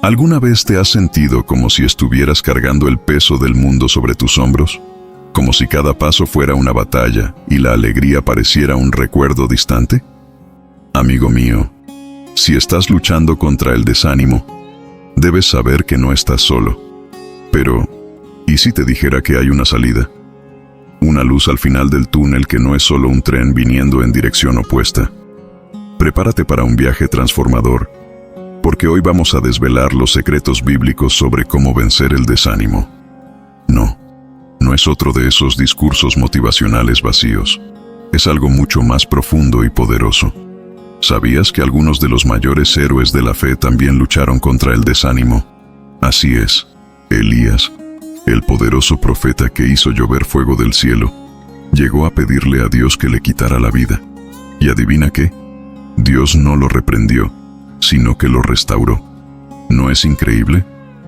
¿Alguna vez te has sentido como si estuvieras cargando el peso del mundo sobre tus hombros? ¿Como si cada paso fuera una batalla y la alegría pareciera un recuerdo distante? Amigo mío, si estás luchando contra el desánimo, debes saber que no estás solo. Pero, ¿y si te dijera que hay una salida? Una luz al final del túnel que no es solo un tren viniendo en dirección opuesta. Prepárate para un viaje transformador, porque hoy vamos a desvelar los secretos bíblicos sobre cómo vencer el desánimo. No es otro de esos discursos motivacionales vacíos. Es algo mucho más profundo y poderoso. ¿Sabías que algunos de los mayores héroes de la fe también lucharon contra el desánimo? Así es, Elías, el poderoso profeta que hizo llover fuego del cielo, llegó a pedirle a Dios que le quitara la vida. ¿Y adivina qué? Dios no lo reprendió, sino que lo restauró. ¿No es increíble?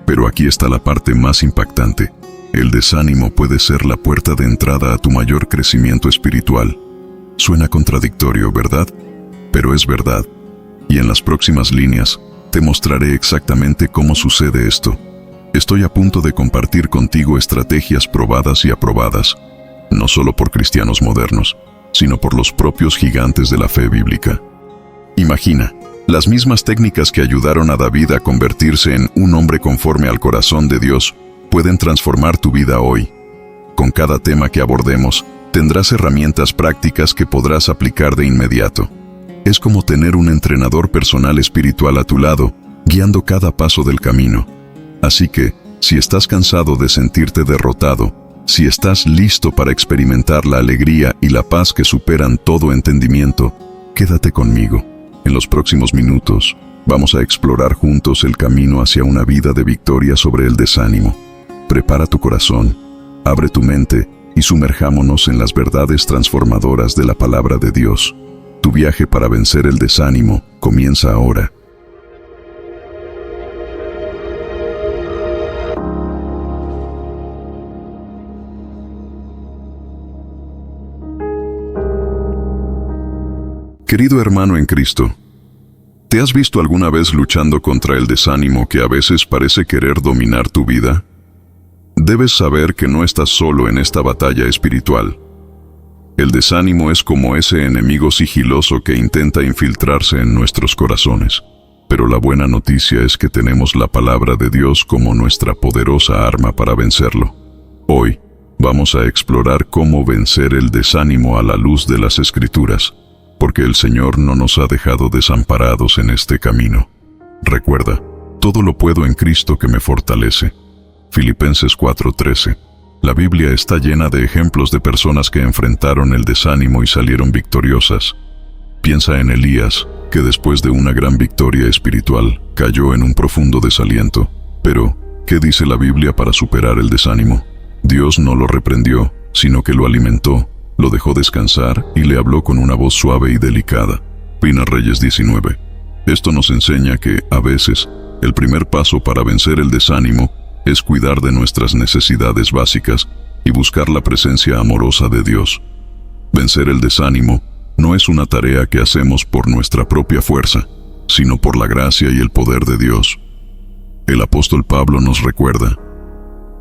Pero aquí está la parte más impactante. El desánimo puede ser la puerta de entrada a tu mayor crecimiento espiritual. Suena contradictorio, ¿verdad? Pero es verdad. Y en las próximas líneas, te mostraré exactamente cómo sucede esto. Estoy a punto de compartir contigo estrategias probadas y aprobadas, no solo por cristianos modernos, sino por los propios gigantes de la fe bíblica. Imagina, las mismas técnicas que ayudaron a David a convertirse en un hombre conforme al corazón de Dios, pueden transformar tu vida hoy. Con cada tema que abordemos, tendrás herramientas prácticas que podrás aplicar de inmediato. Es como tener un entrenador personal espiritual a tu lado, guiando cada paso del camino. Así que, si estás cansado de sentirte derrotado, si estás listo para experimentar la alegría y la paz que superan todo entendimiento, quédate conmigo. En los próximos minutos, vamos a explorar juntos el camino hacia una vida de victoria sobre el desánimo. Prepara tu corazón, abre tu mente y sumerjámonos en las verdades transformadoras de la palabra de Dios. Tu viaje para vencer el desánimo comienza ahora. Querido hermano en Cristo, ¿te has visto alguna vez luchando contra el desánimo que a veces parece querer dominar tu vida? Debes saber que no estás solo en esta batalla espiritual. El desánimo es como ese enemigo sigiloso que intenta infiltrarse en nuestros corazones. Pero la buena noticia es que tenemos la palabra de Dios como nuestra poderosa arma para vencerlo. Hoy, vamos a explorar cómo vencer el desánimo a la luz de las Escrituras, porque el Señor no nos ha dejado desamparados en este camino. Recuerda, todo lo puedo en Cristo que me fortalece. Filipenses 4:13. La Biblia está llena de ejemplos de personas que enfrentaron el desánimo y salieron victoriosas. Piensa en Elías, que después de una gran victoria espiritual, cayó en un profundo desaliento. Pero, ¿qué dice la Biblia para superar el desánimo? Dios no lo reprendió, sino que lo alimentó, lo dejó descansar y le habló con una voz suave y delicada. Primera Reyes 19. Esto nos enseña que, a veces, el primer paso para vencer el desánimo es cuidar de nuestras necesidades básicas y buscar la presencia amorosa de Dios. Vencer el desánimo no es una tarea que hacemos por nuestra propia fuerza, sino por la gracia y el poder de Dios. El apóstol Pablo nos recuerda: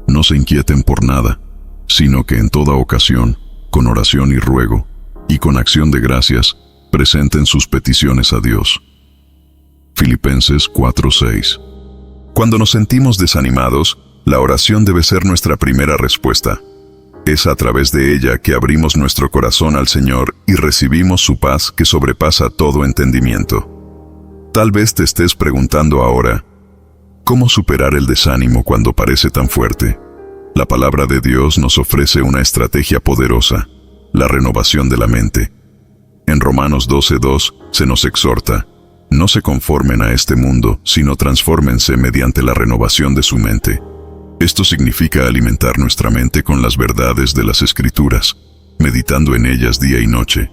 no se inquieten por nada, sino que en toda ocasión, con oración y ruego, y con acción de gracias, presenten sus peticiones a Dios. Filipenses 4:6. Cuando nos sentimos desanimados, la oración debe ser nuestra primera respuesta. Es a través de ella que abrimos nuestro corazón al Señor y recibimos su paz que sobrepasa todo entendimiento. Tal vez te estés preguntando ahora, ¿cómo superar el desánimo cuando parece tan fuerte? La palabra de Dios nos ofrece una estrategia poderosa: la renovación de la mente. En Romanos 12:2 se nos exhorta: no se conformen a este mundo, sino transfórmense mediante la renovación de su mente. Esto significa alimentar nuestra mente con las verdades de las Escrituras, meditando en ellas día y noche.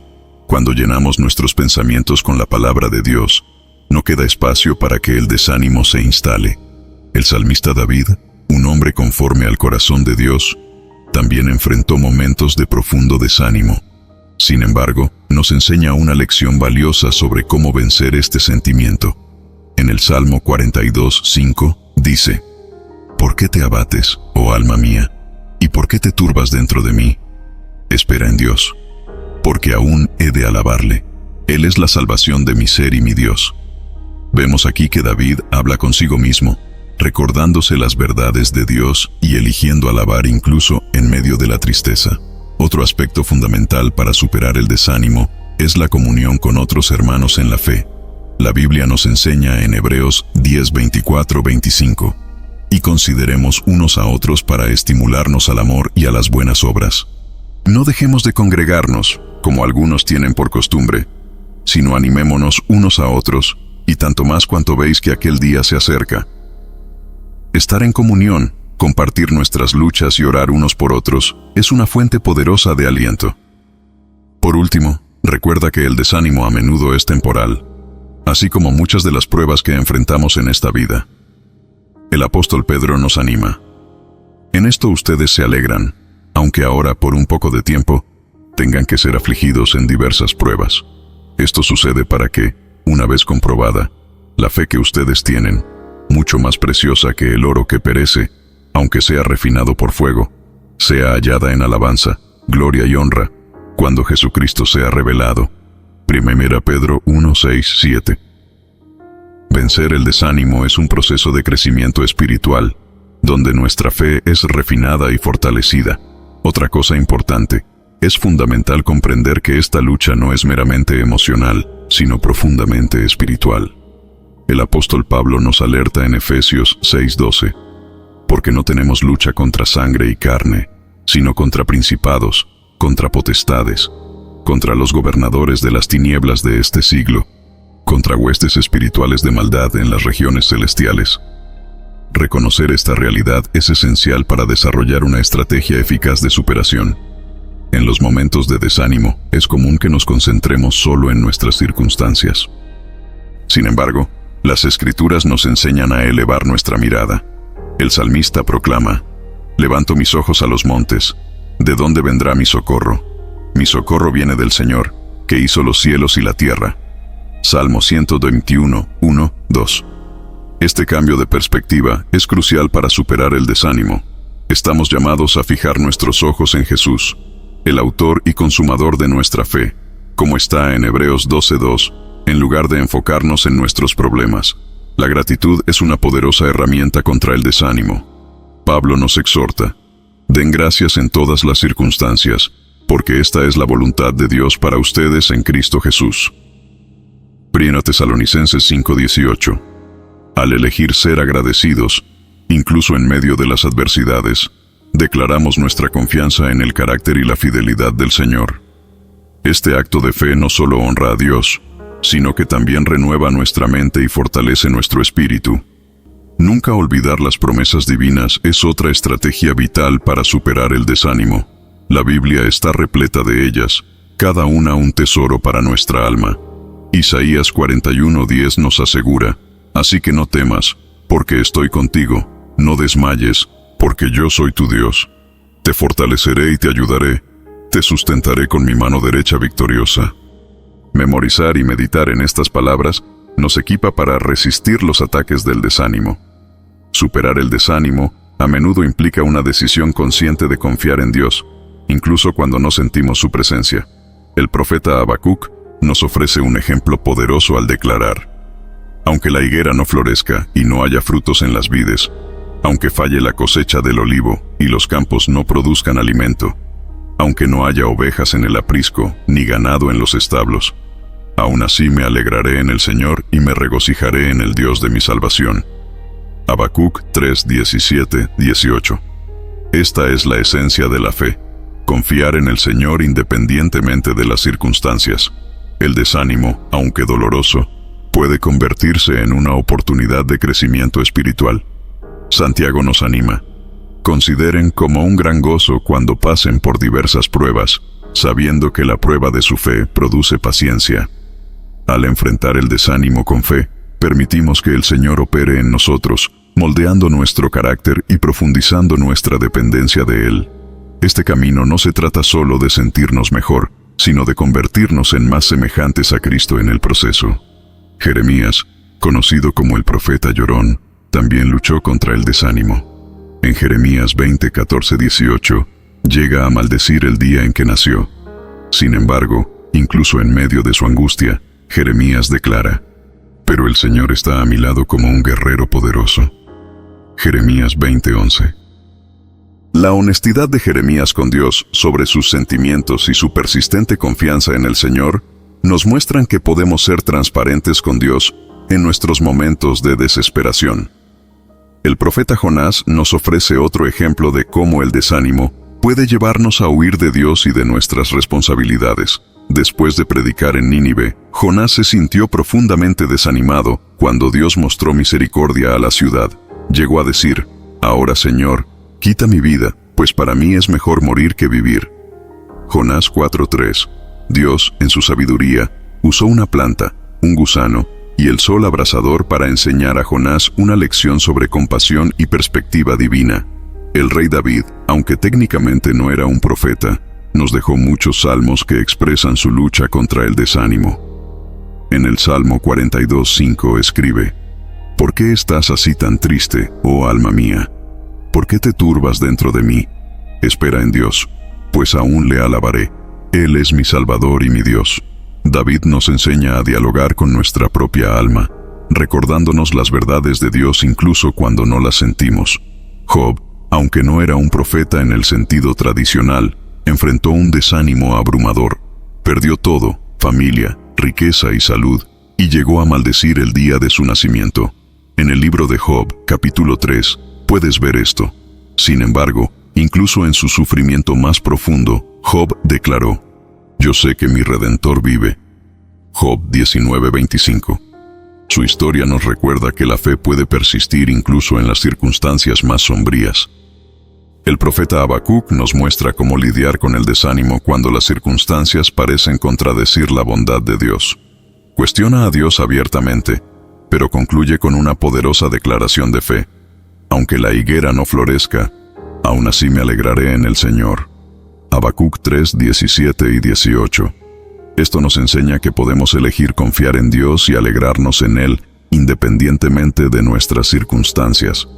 Cuando llenamos nuestros pensamientos con la palabra de Dios, no queda espacio para que el desánimo se instale. El salmista David, un hombre conforme al corazón de Dios, también enfrentó momentos de profundo desánimo. Sin embargo, nos enseña una lección valiosa sobre cómo vencer este sentimiento. En En el Salmo 42:5 dice: ¿Por qué te abates, oh alma mía? ¿Y por qué te turbas dentro de mí? Espera en Dios, porque aún he de alabarle. Él es la salvación de mi ser y mi Dios. Vemos aquí que David habla consigo mismo, recordándose las verdades de Dios y eligiendo alabar incluso en medio de la tristeza. Otro aspecto fundamental para superar el desánimo es la comunión con otros hermanos en la fe. La Biblia nos enseña en Hebreos 10:24-25: y consideremos unos a otros para estimularnos al amor y a las buenas obras. No dejemos de congregarnos, como algunos tienen por costumbre, sino animémonos unos a otros, y tanto más cuanto veis que aquel día se acerca. Estar en comunión, compartir nuestras luchas y orar unos por otros es una fuente poderosa de aliento. Por último, recuerda que el desánimo a menudo es temporal, así como muchas de las pruebas que enfrentamos en esta vida. El apóstol Pedro nos anima: en esto ustedes se alegran, aunque ahora por un poco de tiempo tengan que ser afligidos en diversas pruebas. Esto sucede para que, una vez comprobada, la fe que ustedes tienen, mucho más preciosa que el oro que perece, aunque sea refinado por fuego, sea hallada en alabanza, gloria y honra, cuando Jesucristo sea revelado. 1 Pedro 1:6-7. Vencer el desánimo es un proceso de crecimiento espiritual, donde nuestra fe es refinada y fortalecida. Otra cosa importante: es fundamental comprender que esta lucha no es meramente emocional, sino profundamente espiritual. El apóstol Pablo nos alerta en Efesios 6:12: porque no tenemos lucha contra sangre y carne, sino contra principados, contra potestades, contra los gobernadores de las tinieblas de este siglo, contra huestes espirituales de maldad en las regiones celestiales. Reconocer esta realidad es esencial para desarrollar una estrategia eficaz de superación. En los momentos de desánimo, es común que nos concentremos solo en nuestras circunstancias. Sin embargo, las Escrituras nos enseñan a elevar nuestra mirada. El salmista proclama: levanto mis ojos a los montes, ¿de dónde vendrá mi socorro? Mi socorro viene del Señor, que hizo los cielos y la tierra. Salmo 121:1-2. Este cambio de perspectiva es crucial para superar el desánimo. Estamos llamados a fijar nuestros ojos en Jesús, el autor y consumador de nuestra fe, como está en Hebreos 12:2, en lugar de enfocarnos en nuestros problemas. La gratitud es una poderosa herramienta contra el desánimo. Pablo nos exhorta: den gracias en todas las circunstancias, porque esta es la voluntad de Dios para ustedes en Cristo Jesús. 1 Tesalonicenses 5:18. Al elegir ser agradecidos, incluso en medio de las adversidades, declaramos nuestra confianza en el carácter y la fidelidad del Señor. Este acto de fe no solo honra a Dios, sino que también renueva nuestra mente y fortalece nuestro espíritu. Nunca olvidar las promesas divinas es otra estrategia vital para superar el desánimo. La Biblia está repleta de ellas, cada una un tesoro para nuestra alma. Isaías 41:10 nos asegura: así que no temas, porque estoy contigo, no desmayes, porque yo soy tu Dios. Te fortaleceré y te ayudaré, te sustentaré con mi mano derecha victoriosa. Memorizar y meditar en estas palabras nos equipa para resistir los ataques del desánimo. Superar el desánimo a menudo implica una decisión consciente de confiar en Dios, incluso cuando no sentimos su presencia. El profeta Habacuc nos ofrece un ejemplo poderoso al declarar: aunque la higuera no florezca y no haya frutos en las vides, aunque falle la cosecha del olivo y los campos no produzcan alimento, aunque no haya ovejas en el aprisco ni ganado en los establos, aún así me alegraré en el Señor y me regocijaré en el Dios de mi salvación. Habacuc 3:17-18. Esta es la esencia de la fe: confiar en el Señor independientemente de las circunstancias. El desánimo, aunque doloroso, puede convertirse en una oportunidad de crecimiento espiritual. Santiago nos anima: consideren como un gran gozo cuando pasen por diversas pruebas, sabiendo que la prueba de su fe produce paciencia. Al enfrentar el desánimo con fe, permitimos que el Señor opere en nosotros, moldeando nuestro carácter y profundizando nuestra dependencia de Él. Este camino no se trata solo de sentirnos mejor, sino de convertirnos en más semejantes a Cristo en el proceso. Jeremías conocido como el profeta llorón, también luchó contra el desánimo. En Jeremías 20, 14, 18, llega a maldecir el día en que nació. Sin embargo, incluso en medio de su angustia, Jeremías declara: «Pero el Señor está a mi lado como un guerrero poderoso». Jeremías 20:11. La honestidad de Jeremías con Dios sobre sus sentimientos y su persistente confianza en el Señor nos muestran que podemos ser transparentes con Dios en nuestros momentos de desesperación. El profeta Jonás nos ofrece otro ejemplo de cómo el desánimo puede llevarnos a huir de Dios y de nuestras responsabilidades. Después de predicar en Nínive, Jonás se sintió profundamente desanimado cuando Dios mostró misericordia a la ciudad. Llegó a decir: «Ahora, Señor, quita mi vida, pues para mí es mejor morir que vivir». Jonás 4:3. Dios, en su sabiduría, usó una planta, un gusano y el sol abrasador para enseñar a Jonás una lección sobre compasión y perspectiva divina. El rey David, aunque técnicamente no era un profeta, nos dejó muchos salmos que expresan su lucha contra el desánimo. En el Salmo 42:5 escribe: «¿Por qué estás así tan triste, oh alma mía? ¿Por qué te turbas dentro de mí? Espera en Dios, pues aún le alabaré. Él es mi Salvador y mi Dios». David nos enseña a dialogar con nuestra propia alma, recordándonos las verdades de Dios incluso cuando no las sentimos. Job, aunque no era un profeta en el sentido tradicional, enfrentó un desánimo abrumador. Perdió todo: familia, riqueza y salud, y llegó a maldecir el día de su nacimiento. En el libro de Job, capítulo 3, puedes ver esto. Sin embargo, incluso en su sufrimiento más profundo, Job declaró: «Yo sé que mi Redentor vive». Job 19:25. Su historia nos recuerda que la fe puede persistir incluso en las circunstancias más sombrías. El profeta Habacuc nos muestra cómo lidiar con el desánimo cuando las circunstancias parecen contradecir la bondad de Dios. Cuestiona a Dios abiertamente, pero concluye con una poderosa declaración de fe: «Aunque la higuera no florezca, aún así me alegraré en el Señor». Habacuc 3, 17 y 18. Esto nos enseña que podemos elegir confiar en Dios y alegrarnos en Él, independientemente de nuestras circunstancias.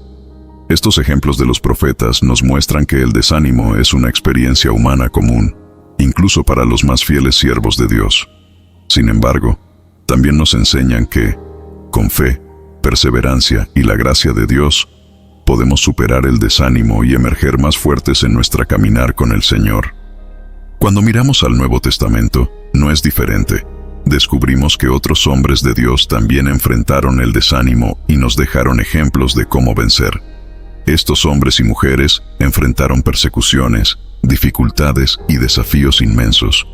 Estos ejemplos de los profetas nos muestran que el desánimo es una experiencia humana común, incluso para los más fieles siervos de Dios. Sin embargo, también nos enseñan que, con fe, perseverancia y la gracia de Dios, podemos superar el desánimo y emerger más fuertes en nuestra caminar con el Señor. Cuando miramos al Nuevo Testamento, no es diferente. Descubrimos que otros hombres de Dios también enfrentaron el desánimo y nos dejaron ejemplos de cómo vencer. Estos hombres y mujeres enfrentaron persecuciones, dificultades y desafíos inmensos,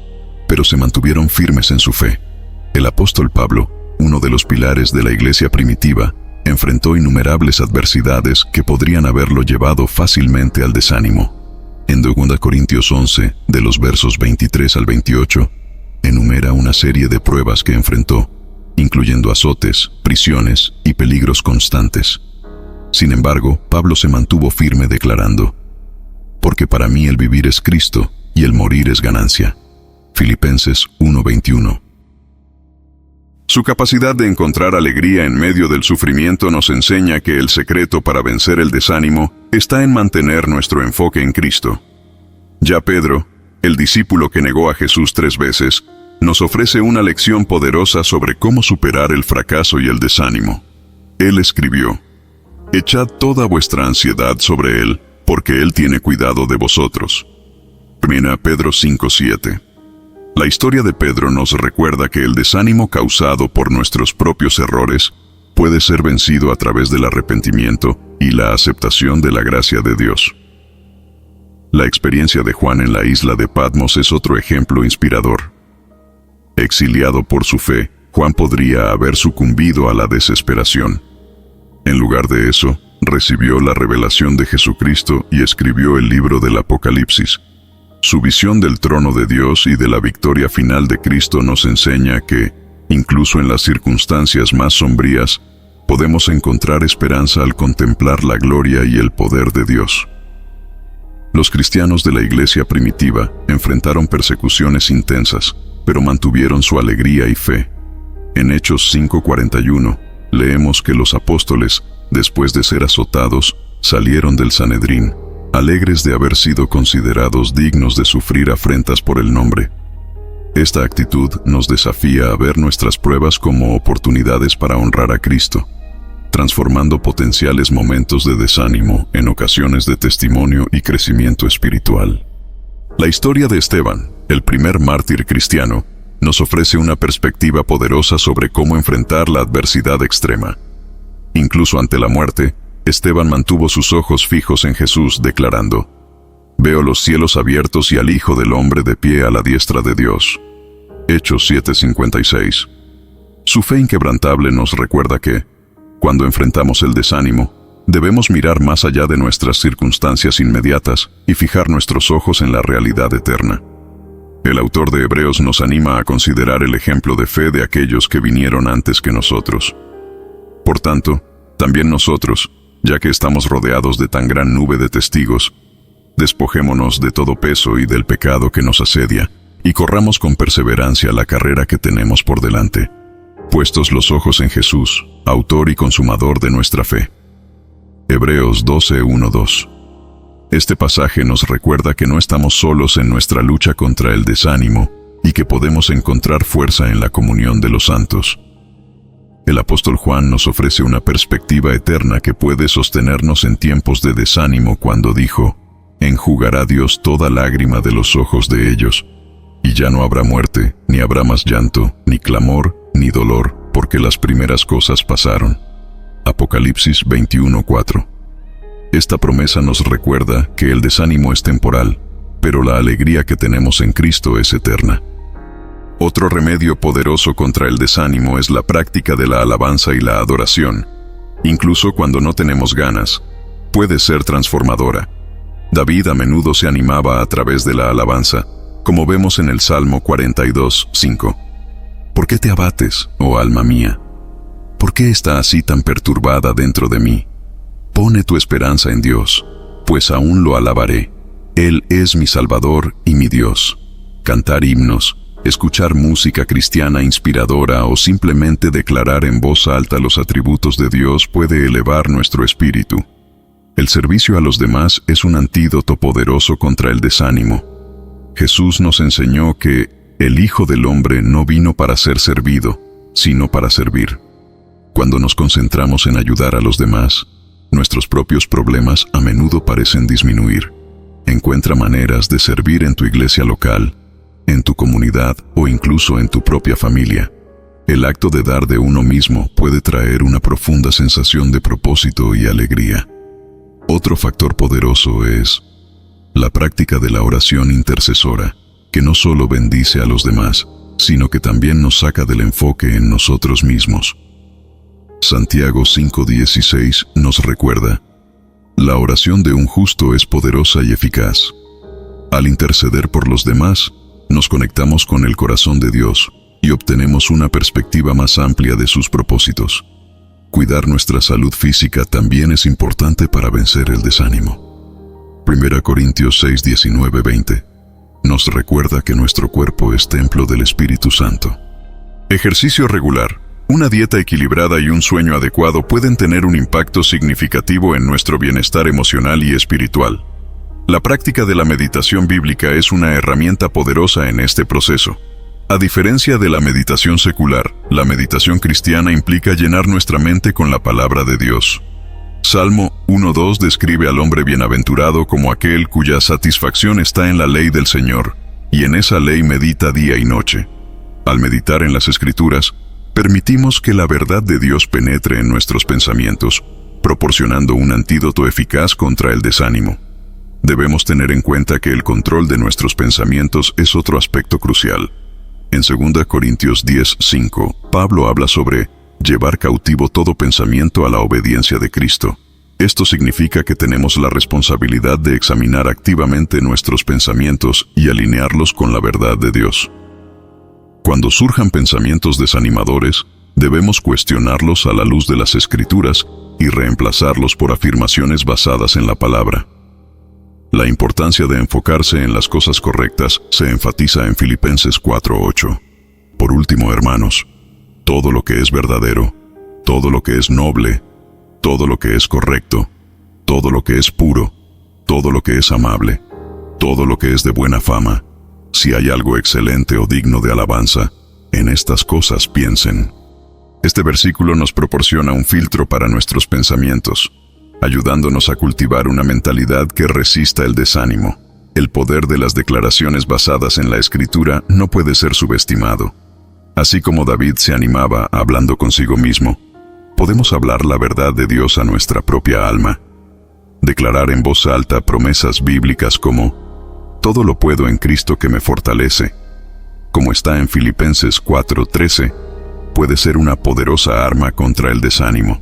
pero se mantuvieron firmes en su fe. El apóstol Pablo, uno de los pilares de la iglesia primitiva, enfrentó innumerables adversidades que podrían haberlo llevado fácilmente al desánimo. En 2 Corintios 11, de los versos 23 al 28, enumera una serie de pruebas que enfrentó, incluyendo azotes, prisiones y peligros constantes. Sin embargo, Pablo se mantuvo firme declarando: «Porque para mí el vivir es Cristo y el morir es ganancia». Filipenses 1:21. Su capacidad de encontrar alegría en medio del sufrimiento nos enseña que el secreto para vencer el desánimo está en mantener nuestro enfoque en Cristo. Ya Pedro, el discípulo que negó a Jesús 3 veces, nos ofrece una lección poderosa sobre cómo superar el fracaso y el desánimo. Él escribió: «Echad toda vuestra ansiedad sobre Él, porque Él tiene cuidado de vosotros». 1 Pedro 5:7. La historia de Pedro nos recuerda que el desánimo causado por nuestros propios errores puede ser vencido a través del arrepentimiento y la aceptación de la gracia de Dios. La experiencia de Juan en la isla de Patmos es otro ejemplo inspirador. Exiliado por su fe, Juan podría haber sucumbido a la desesperación. En lugar de eso, recibió la revelación de Jesucristo y escribió el libro del Apocalipsis. Su visión del trono de Dios y de la victoria final de Cristo nos enseña que, incluso en las circunstancias más sombrías, podemos encontrar esperanza al contemplar la gloria y el poder de Dios. Los cristianos de la iglesia primitiva enfrentaron persecuciones intensas, pero mantuvieron su alegría y fe. En Hechos 5:41, leemos que los apóstoles, después de ser azotados, salieron del Sanedrín, alegres de haber sido considerados dignos de sufrir afrentas por el nombre. Esta actitud nos desafía a ver nuestras pruebas como oportunidades para honrar a Cristo, transformando potenciales momentos de desánimo en ocasiones de testimonio y crecimiento espiritual. La historia de Esteban, el primer mártir cristiano, nos ofrece una perspectiva poderosa sobre cómo enfrentar la adversidad extrema. Incluso ante la muerte, Esteban mantuvo sus ojos fijos en Jesús, declarando: «Veo los cielos abiertos y al Hijo del Hombre de pie a la diestra de Dios». Hechos 7:56. Su fe inquebrantable nos recuerda que, cuando enfrentamos el desánimo, debemos mirar más allá de nuestras circunstancias inmediatas y fijar nuestros ojos en la realidad eterna. El autor de Hebreos nos anima a considerar el ejemplo de fe de aquellos que vinieron antes que nosotros. Por tanto, también nosotros, ya que estamos rodeados de tan gran nube de testigos, despojémonos de todo peso y del pecado que nos asedia, y corramos con perseverancia la carrera que tenemos por delante, puestos los ojos en Jesús, autor y consumador de nuestra fe. Hebreos 12:1-2. Este pasaje nos recuerda que no estamos solos en nuestra lucha contra el desánimo y que podemos encontrar fuerza en la comunión de los santos. El apóstol Juan nos ofrece una perspectiva eterna que puede sostenernos en tiempos de desánimo cuando dijo: «Enjugará Dios toda lágrima de los ojos de ellos, y ya no habrá muerte, ni habrá más llanto, ni clamor, ni dolor, porque las primeras cosas pasaron». Apocalipsis 21:4. Esta promesa nos recuerda que el desánimo es temporal, pero la alegría que tenemos en Cristo es eterna. Otro remedio poderoso contra el desánimo es la práctica de la alabanza y la adoración. Incluso cuando no tenemos ganas, puede ser transformadora. David a menudo se animaba a través de la alabanza, como vemos en el Salmo 42:5. ¿Por qué te abates, oh alma mía? ¿Por qué está así tan perturbada dentro de mí? Pone tu esperanza en Dios, pues aún lo alabaré. Él es mi Salvador y mi Dios. Cantar himnos, escuchar música cristiana inspiradora o simplemente declarar en voz alta los atributos de Dios puede elevar nuestro espíritu. El servicio a los demás es un antídoto poderoso contra el desánimo. Jesús nos enseñó que el Hijo del Hombre no vino para ser servido, sino para servir. Cuando nos concentramos en ayudar a los demás, nuestros propios problemas a menudo parecen disminuir. Encuentra maneras de servir en tu iglesia local, en tu comunidad o incluso en tu propia familia. El acto de dar de uno mismo puede traer una profunda sensación de propósito y alegría. Otro factor poderoso es la práctica de la oración intercesora, que no solo bendice a los demás, sino que también nos saca del enfoque en nosotros mismos. Santiago 5:16 nos recuerda: la oración de un justo es poderosa y eficaz. Al interceder por los demás, nos conectamos con el corazón de Dios y obtenemos una perspectiva más amplia de sus propósitos. Cuidar nuestra salud física también es importante para vencer el desánimo. 1 Corintios 6:19-20 nos recuerda que nuestro cuerpo es templo del Espíritu Santo. Ejercicio regular, una dieta equilibrada y un sueño adecuado pueden tener un impacto significativo en nuestro bienestar emocional y espiritual. La práctica de la meditación bíblica es una herramienta poderosa en este proceso. A diferencia de la meditación secular, la meditación cristiana implica llenar nuestra mente con la palabra de Dios. Salmo 1:2 describe al hombre bienaventurado como aquel cuya satisfacción está en la ley del Señor, y en esa ley medita día y noche. Al meditar en las Escrituras, permitimos que la verdad de Dios penetre en nuestros pensamientos, proporcionando un antídoto eficaz contra el desánimo. Debemos tener en cuenta que el control de nuestros pensamientos es otro aspecto crucial. En 2 Corintios 10:5, Pablo habla sobre llevar cautivo todo pensamiento a la obediencia de Cristo. Esto significa que tenemos la responsabilidad de examinar activamente nuestros pensamientos y alinearlos con la verdad de Dios. Cuando surjan pensamientos desanimadores, debemos cuestionarlos a la luz de las Escrituras y reemplazarlos por afirmaciones basadas en la palabra. La importancia de enfocarse en las cosas correctas se enfatiza en Filipenses 4:8. Por último, hermanos, todo lo que es verdadero, todo lo que es noble, todo lo que es correcto, todo lo que es puro, todo lo que es amable, todo lo que es de buena fama, si hay algo excelente o digno de alabanza, en estas cosas piensen. Este versículo nos proporciona un filtro para nuestros pensamientos, ayudándonos a cultivar una mentalidad que resista el desánimo. El poder de las declaraciones basadas en la Escritura no puede ser subestimado. Así como David se animaba hablando consigo mismo, podemos hablar la verdad de Dios a nuestra propia alma. Declarar en voz alta promesas bíblicas como «Todo lo puedo en Cristo que me fortalece», como está en Filipenses 4:13, puede ser una poderosa arma contra el desánimo.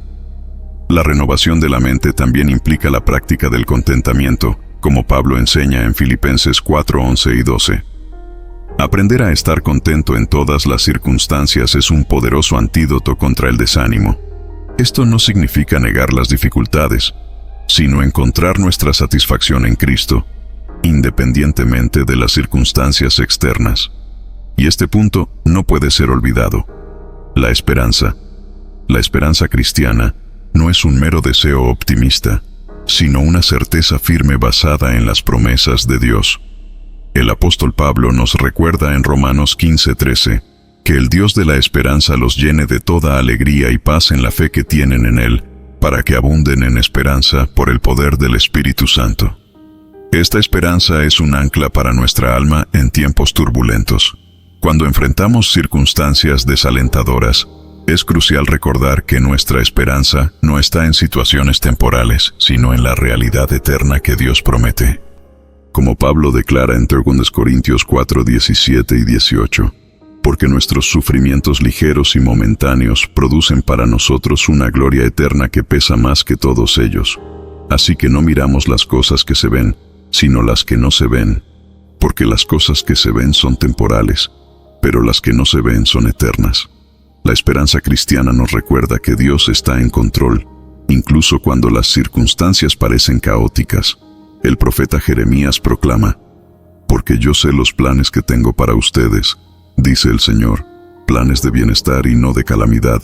La renovación de la mente también implica la práctica del contentamiento, como Pablo enseña en Filipenses 4:11 y 12. Aprender a estar contento en todas las circunstancias es un poderoso antídoto contra el desánimo. Esto no significa negar las dificultades, sino encontrar nuestra satisfacción en Cristo, independientemente de las circunstancias externas. Y este punto no puede ser olvidado. La esperanza cristiana no es un mero deseo optimista, sino una certeza firme basada en las promesas de Dios. El apóstol Pablo nos recuerda en Romanos 15:13 que el Dios de la esperanza los llene de toda alegría y paz en la fe que tienen en Él, para que abunden en esperanza por el poder del Espíritu Santo. Esta esperanza es un ancla para nuestra alma en tiempos turbulentos. Cuando enfrentamos circunstancias desalentadoras, es crucial recordar que nuestra esperanza no está en situaciones temporales, sino en la realidad eterna que Dios promete. Como Pablo declara en 2 Corintios 4:17 y 18, porque nuestros sufrimientos ligeros y momentáneos producen para nosotros una gloria eterna que pesa más que todos ellos. Así que no miramos las cosas que se ven, sino las que no se ven, porque las cosas que se ven son temporales, pero las que no se ven son eternas. La esperanza cristiana nos recuerda que Dios está en control, incluso cuando las circunstancias parecen caóticas. El profeta Jeremías proclama: «Porque yo sé los planes que tengo para ustedes, dice el Señor, planes de bienestar y no de calamidad,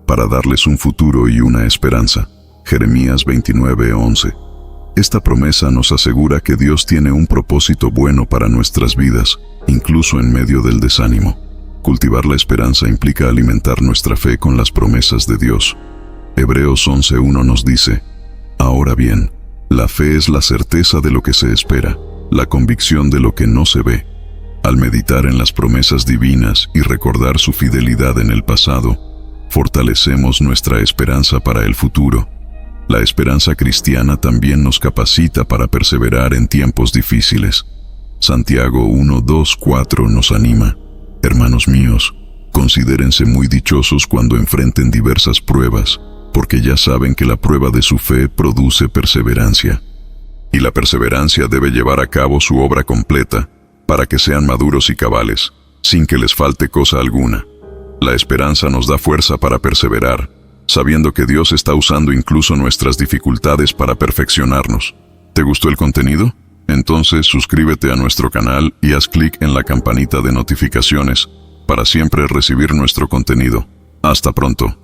para darles un futuro y una esperanza». Jeremías 29:11. Esta promesa nos asegura que Dios tiene un propósito bueno para nuestras vidas, incluso en medio del desánimo. Cultivar la esperanza implica alimentar nuestra fe con las promesas de Dios. Hebreos 11:1 nos dice: «Ahora bien, la fe es la certeza de lo que se espera, la convicción de lo que no se ve». Al meditar en las promesas divinas y recordar su fidelidad en el pasado, fortalecemos nuestra esperanza para el futuro. La esperanza cristiana también nos capacita para perseverar en tiempos difíciles. Santiago 1:2-4 nos anima: «Hermanos míos, considérense muy dichosos cuando enfrenten diversas pruebas, porque ya saben que la prueba de su fe produce perseverancia. Y la perseverancia debe llevar a cabo su obra completa, para que sean maduros y cabales, sin que les falte cosa alguna». La esperanza nos da fuerza para perseverar, sabiendo que Dios está usando incluso nuestras dificultades para perfeccionarnos. ¿Te gustó el contenido? Entonces suscríbete a nuestro canal y haz clic en la campanita de notificaciones para siempre recibir nuestro contenido. Hasta pronto.